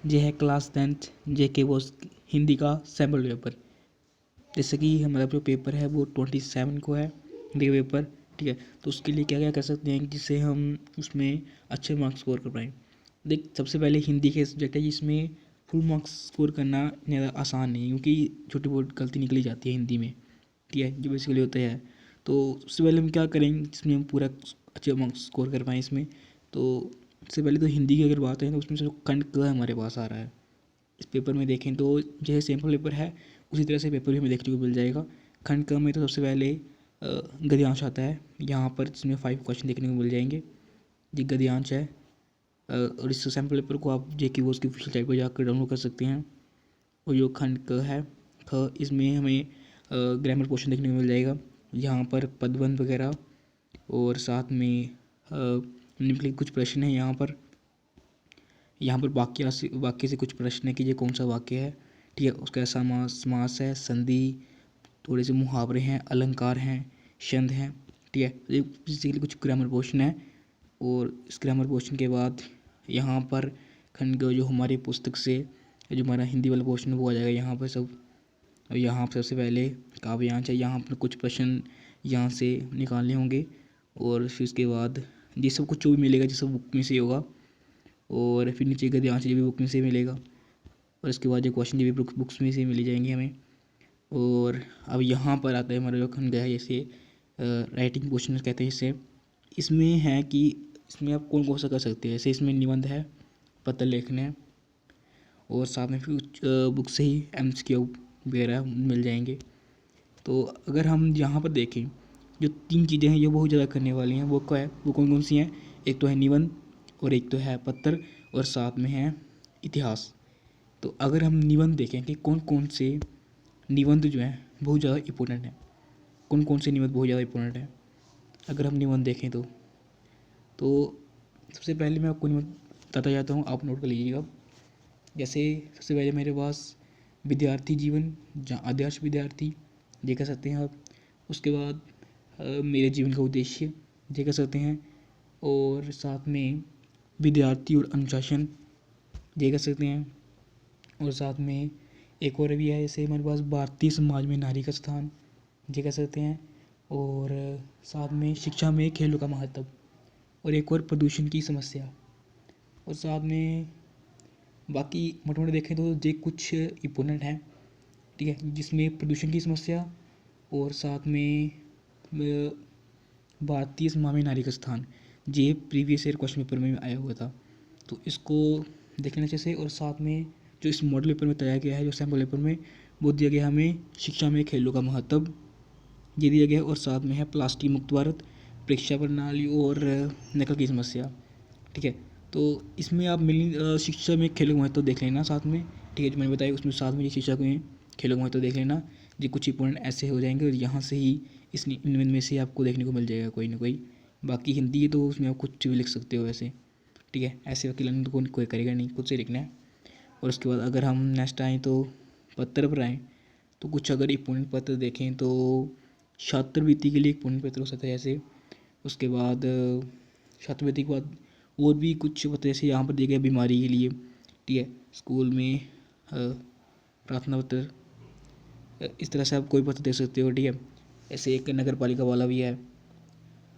ये है class 10th JK Bose Hindi का सैम्पल पेपर। जैसे कि हमारा जो पेपर है वो 27 को है हिंदी का पेपर, ठीक है। तो उसके लिए क्या क्या कर सकते हैं जिससे हम उसमें अच्छे मार्क्स स्कोर कर पाएँ। देख, सबसे पहले हिंदी के सब्जेक्ट है जिसमें फुल मार्क्स स्कोर करना ज़्यादा आसान नहीं है, क्योंकि छोटी बहुत गलती निकली जाती है हिंदी में, ठीक है, जो बेसिकली होता है। तो सबसे पहले हम क्या करेंगे जिसमें हम पूरा अच्छे मार्क्स स्कोर कर पाएँ इसमें। तो सबसे पहले तो हिंदी की अगर बात है तो उसमें से जो खंड क हमारे पास आ रहा है इस पेपर में देखें तो जैसे सैम्पल पेपर है उसी तरह से पेपर भी हमें देखने को मिल जाएगा। खंड क में तो सबसे पहले गद्यांश आता है यहाँ पर, जिसमें 5 क्वेश्चन देखने को मिल जाएंगे। ये गद्यांश है। और इस सैम्पल पेपर को आप JK बोस की ऑफिशियल साइट पर जाकर डाउनलोड कर सकते हैं। और जो खंड क है ख, इसमें हमें ग्रामर पोर्शन देखने को मिल जाएगा, यहाँ पर पदबंध वगैरह, और साथ में निम्नलिखित कुछ प्रश्न हैं यहाँ पर वाक्य से कुछ प्रश्न है कि ये कौन सा वाक्य है, ठीक है। उसका समास है, संधि, थोड़े से मुहावरे हैं, अलंकार हैं, छंद हैं, ठीक है। ये बेसिकली कुछ ग्रामर पोर्शन है। और इस ग्रामर पोर्शन के बाद यहाँ पर खंड जो हमारी पुस्तक से जो हमारा हिंदी वाला पोर्शन वो आ जाएगा यहाँ पर सब। और यहाँ पर सबसे पहले काव्यांश है, यहाँ पर कुछ प्रश्न यहाँ से निकालने होंगे। और फिर उसके बाद ये सब कुछ जो भी मिलेगा ये सब बुक में से होगा। और फिर नीचे गद्यांश ये भी बुक में से मिलेगा। और इसके बाद जो क्वेश्चन ये भी बुक्स में से मिल जाएंगे हमें। और अब यहाँ पर आता है हमारा जो खंड है, जैसे राइटिंग पोर्शन कहते हैं इसे। इसमें है कि इसमें आप कौन कौन सा कर सकते हैं। जैसे इसमें निबंध है, पत्र लेखन है, और साथ में फिर बुक से ही MCQ वगैरह मिल जाएंगे। तो अगर हम यहाँ पर देखें जो 3 चीज़ें हैं ये बहुत ज़्यादा करने वाली हैं, वो क्या है, वो कौन कौन सी हैं। एक तो है निबंध, और एक तो है पत्र, और साथ में है इतिहास। तो अगर हम निबंध देखें कि कौन कौन से निबंध जो है बहुत ज़्यादा इम्पोर्टेंट है, कौन कौन से निबंध बहुत ज़्यादा इम्पोर्टेंट है, अगर हम निबंध देखें तो सबसे पहले मैं आपको निबंध बताता जाता हूँ, आप नोट कर लीजिएगा। जैसे सबसे पहले मेरे पास विद्यार्थी जीवन, जहाँ आदर्श विद्यार्थी ये कह सकते हैं आप। उसके बाद मेरे जीवन का उद्देश्य ये कह सकते हैं। और साथ में विद्यार्थी और अनुशासन ये कह सकते हैं। और साथ में एक और भी है, जैसे हमारे पास भारतीय समाज में नारी का स्थान ये कह सकते हैं। और साथ में शिक्षा में खेलों का महत्व, और एक और प्रदूषण की समस्या। और साथ में बाकी मोटे मोटे देखें तो ये कुछ इम्पोर्टेंट हैं, ठीक है, जिसमें प्रदूषण की समस्या और साथ में भारतीय समाज में नारी का स्थान, ये प्रीवियस ईयर क्वेश्चन पेपर में आया हुआ था, तो इसको देखना चाहिए। और साथ में जो इस मॉडल पेपर में तैयार किया है, जो सैम्पल पेपर में, वो दिया गया हमें शिक्षा में खेलों का महत्व ये दिया गया है। और साथ में है प्लास्टिक मुक्त भारत, परीक्षा प्रणाली और नकल की समस्या, ठीक है। तो इसमें आप शिक्षा में खेलों का महत्व देख लेना साथ में, ठीक है, जो मैंने बताया उसमें साथ में ये शिक्षा को खेलों का महत्व देख लेना। ये कुछ इंपॉर्टेंट ऐसे हो जाएंगे, और यहाँ से ही इनमें से आपको देखने को मिल जाएगा कोई ना कोई। बाकी हिंदी है तो उसमें आप कुछ भी लिख सकते हो वैसे, ठीक है। ऐसे वकील तो कोई करेगा नहीं, खुद से लिखना है। और उसके बाद अगर हम नेक्स्ट आएँ तो पत्र पर आएँ, तो कुछ अगर इंपॉर्टेंट पत्र देखें तो छात्रवृत्ति के लिए इंपॉर्टेंट पत्र हो सकता है जैसे। उसके बाद छात्रवृत्ति के बाद और भी कुछ पत्र जैसे यहाँ पर दिए गए बीमारी के लिए, ठीक है, स्कूल में प्रार्थना पत्र, इस तरह से आप कोई पत्र दे सकते हो, ठीक है। ऐसे एक नगर पालिका वाला भी है,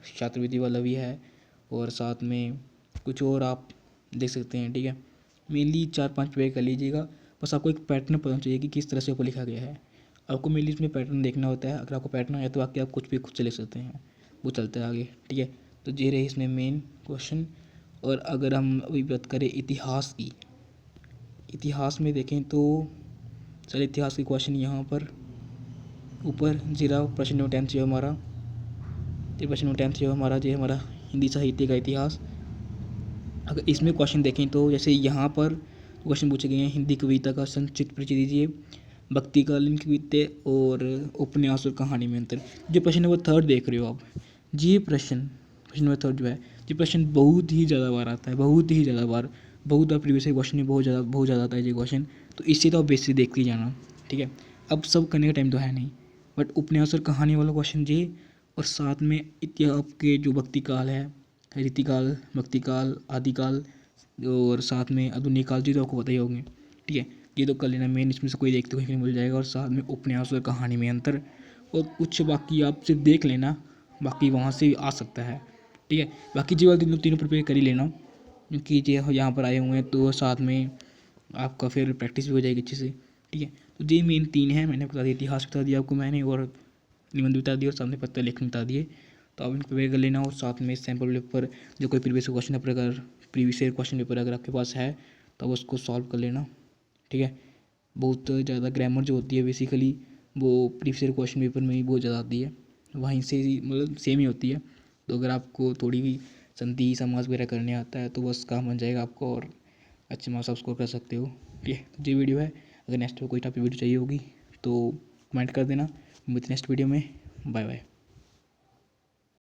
छात्रवृत्ति वाला भी है, और साथ में कुछ और आप देख सकते हैं, ठीक है। मेनली 4-5 पेज कर लीजिएगा, बस आपको एक पैटर्न पता चाहिए कि किस तरह से ऊपर लिखा गया है। आपको मेनली इसमें पैटर्न देखना होता है, अगर आपको पैटर्न आया तो आके आप कुछ भी खुद से लिख सकते हैं, वो चलता है आगे, ठीक है। तो ये रहे इसमें मेन क्वेश्चन। और अगर हम अभी बात करें इतिहास की, इतिहास में देखें तो चलिए इतिहास के क्वेश्चन यहाँ पर ऊपर जीरा प्रश्न नंबर 10 जो हमारा, ये प्रश्न नंबर 10 जो हमारा हिंदी साहित्य का इतिहास। अगर इसमें क्वेश्चन देखें तो जैसे यहाँ पर क्वेश्चन पूछे गए हैं, हिंदी कविता का संक्षिप्त परिचय दीजिए, भक्तिकालीन कविते और उपन्यास और कहानी में अंतर। जो प्रश्न नंबर 3 देख रहे हो आप, ये प्रश्न नंबर 3 जो है, ये प्रश्न बहुत ही ज़्यादा बार आता है, बहुत बार प्रीवियस क्वेश्चन में बहुत ज़्यादा आता है ये क्वेश्चन। तो इससे तो आप बेसिक देखते ही जाना, ठीक है। अब सब करने का टाइम तो है नहीं, बट उपन्यास और कहानी वाला क्वेश्चन ये, और साथ में इतिहास के जो भक्तिकाल है, रीतिकाल, भक्तिकाल, आदिकाल, और साथ में आधुनिक काल जी तो आपको पता ही होंगे, ठीक है। ये तो कर लेना मेन, इसमें से कोई देखते हुए मिल जाएगा। और साथ में उपन्यास और कहानी में अंतर और कुछ बाकी आप सिर्फ देख लेना, बाकी वहाँ से आ सकता है, ठीक है। बाकी जी वाले तीनों प्रिपेयर कर ही लेना, क्योंकि जो यहाँ पर आए हुए हैं तो साथ में आपका फिर प्रैक्टिस भी हो जाएगी अच्छे से, ठीक है। तो ये मेन 3 हैं, मैंने बता दिया, इतिहास बता दिया आपको मैंने, और निबंध बता दिया, और सामने पत्र लेखन बता दिए। तो आप इनको प्रिपेयर कर लेना, और साथ में सैम्पल पेपर जो कोई प्रीवियस क्वेश्चन पेपर अगर प्रीवियस ईयर क्वेश्चन पेपर अगर आपके पास है तो आप उसको सॉल्व कर लेना, ठीक है। बहुत ज़्यादा ग्रामर जो होती है बेसिकली वो प्रीवियस ईयर क्वेश्चन पेपर में ही बहुत ज़्यादा आती है, वहीं से ही मतलब सेम ही होती है। तो अगर आपको थोड़ी भी संधि समास वगैरह करने आता है तो बस काम बन जाएगा आपको, और अच्छे मार्क्स आप स्कोर कर सकते हो, ठीक है। तो ये वीडियो है, अगर नेक्स्ट कोई टॉपिक वीडियो चाहिए होगी तो कमेंट कर देना। मिलते नेक्स्ट वीडियो में, बाय बाय।